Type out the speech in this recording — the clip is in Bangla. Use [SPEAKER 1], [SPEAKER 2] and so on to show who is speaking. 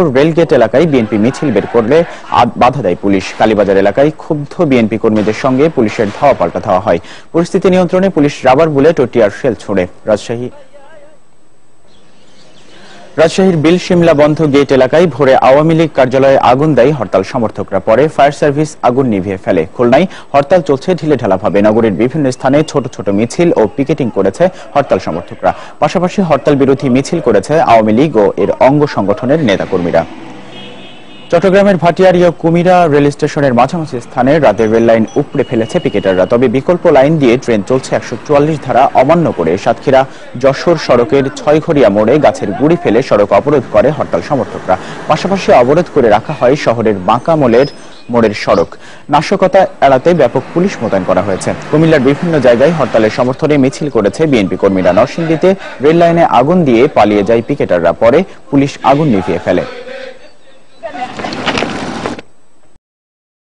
[SPEAKER 1] চাঁদপুর রেলগেট এলাকায় বিএনপি মিছিল বের করলে বাধা দেয় পুলিশ। কালীবাজার এলাকায় ক্ষুব্ধ বিএনপি কর্মীদের সঙ্গে পুলিশের ধাওয়া পাল্টা ধাওয়া হয়। পরিস্থিতি নিয়ন্ত্রণে পুলিশ রাবার বুলেট ও টিয়ার শেল ছোড়ে। রাজশাহীর বিল শিমলা বন্ধ গেট এলাকায় ভোরে আওয়ামী লীগ কার্যালয়ে আগুন দেয় হরতাল সমর্থকরা। পরে ফায়ার সার্ভিস আগুন নিভিয়ে ফেলে। খুলনায় হরতাল চলছে ঢিলেঢালাভাবে। নগরীর বিভিন্ন স্থানে ছোট ছোট মিছিল ও পিকেটিং করেছে হরতাল সমর্থকরা। পাশাপাশি হরতাল বিরোধী মিছিল করেছে আওয়ামী লীগ ও এর অঙ্গ সংগঠনের নেতাকর্মীরা। চট্টগ্রামের ভাটিয়ারী ও কুমিরা রেল স্টেশনের মাঝামাঝি স্থানে রাতের রেল লাইন উপড়ে ফেলেছে পিকেটাররা। তবে বিকল্প লাইন দিয়ে ট্রেন চলছে। 144 ধারা অমান্য করে সাতক্ষীরা যশোর সড়কের ছয়ঘরিয়া মোড়ে গাছের গুড়ি ফেলে সড়ক অবরোধ করে হরতাল সমর্থকরা। পাশাপাশি অবরোধ করে রাখা হয় শহরের বাঁকা মোড়ের সড়ক। নাশকতা এড়াতে ব্যাপক পুলিশ মোতায়েন করা হয়েছে। কুমিল্লার বিভিন্ন জায়গায় হরতালের সমর্থনে মিছিল করেছে বিএনপি কর্মীরা। নরসিংদীতে রেল লাইনে আগুন দিয়ে পালিয়ে যায় পিকেটাররা। পরে পুলিশ আগুন নিভিয়ে ফেলে।